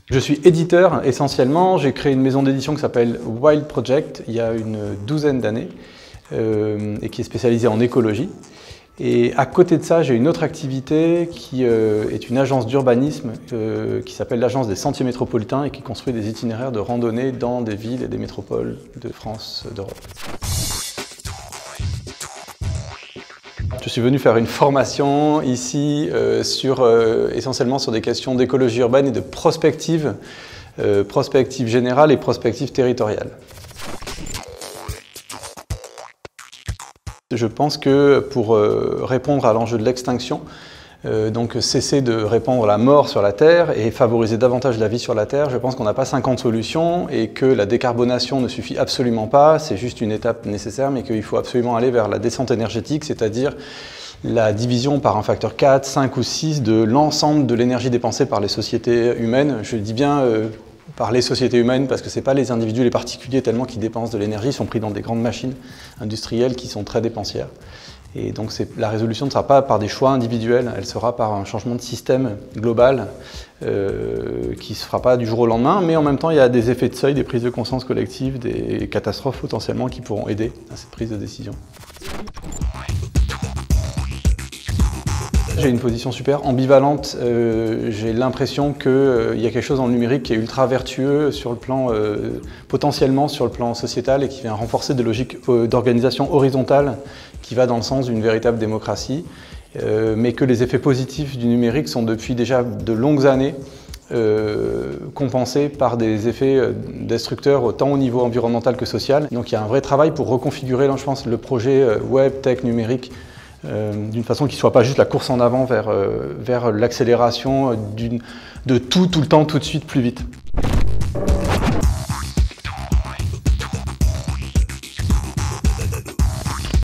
Je suis éditeur essentiellement, j'ai créé une maison d'édition qui s'appelle Wild Project il y a une douzaine d'années et qui est spécialisée en écologie. Et à côté de ça, j'ai une autre activité qui est une agence d'urbanisme qui s'appelle l'Agence des Sentiers Métropolitains et qui construit des itinéraires de randonnée dans des villes et des métropoles de France, d'Europe. Je suis venu faire une formation ici essentiellement sur des questions d'écologie urbaine et de prospective générale et prospective territoriale. Je pense que pour répondre à l'enjeu de l'extinction, donc cesser de répandre la mort sur la Terre et favoriser davantage la vie sur la Terre, je pense qu'on n'a pas 50 solutions et que la décarbonation ne suffit absolument pas, c'est juste une étape nécessaire, mais qu'il faut absolument aller vers la descente énergétique, c'est-à-dire la division par un facteur 4, 5 ou 6 de l'ensemble de l'énergie dépensée par les sociétés humaines. Je dis bien par les sociétés humaines parce que ce n'est pas les individus, les particuliers tellement qui dépensent de l'énergie, ils sont pris dans des grandes machines industrielles qui sont très dépensières. Et donc la résolution ne sera pas par des choix individuels, elle sera par un changement de système global qui ne se fera pas du jour au lendemain, mais en même temps il y a des effets de seuil, des prises de conscience collectives, des catastrophes potentiellement qui pourront aider à cette prise de décision. J'ai une position super ambivalente, j'ai l'impression qu'il y a quelque chose dans le numérique qui est ultra vertueux sur le plan, potentiellement sur le plan sociétal et qui vient renforcer des logiques d'organisation horizontale qui va dans le sens d'une véritable démocratie, mais que les effets positifs du numérique sont depuis déjà de longues années compensés par des effets destructeurs autant au niveau environnemental que social. Donc il y a un vrai travail pour reconfigurer, je pense, le projet web, tech, numérique d'une façon qui ne soit pas juste la course en avant vers l'accélération de tout le temps, tout de suite, plus vite.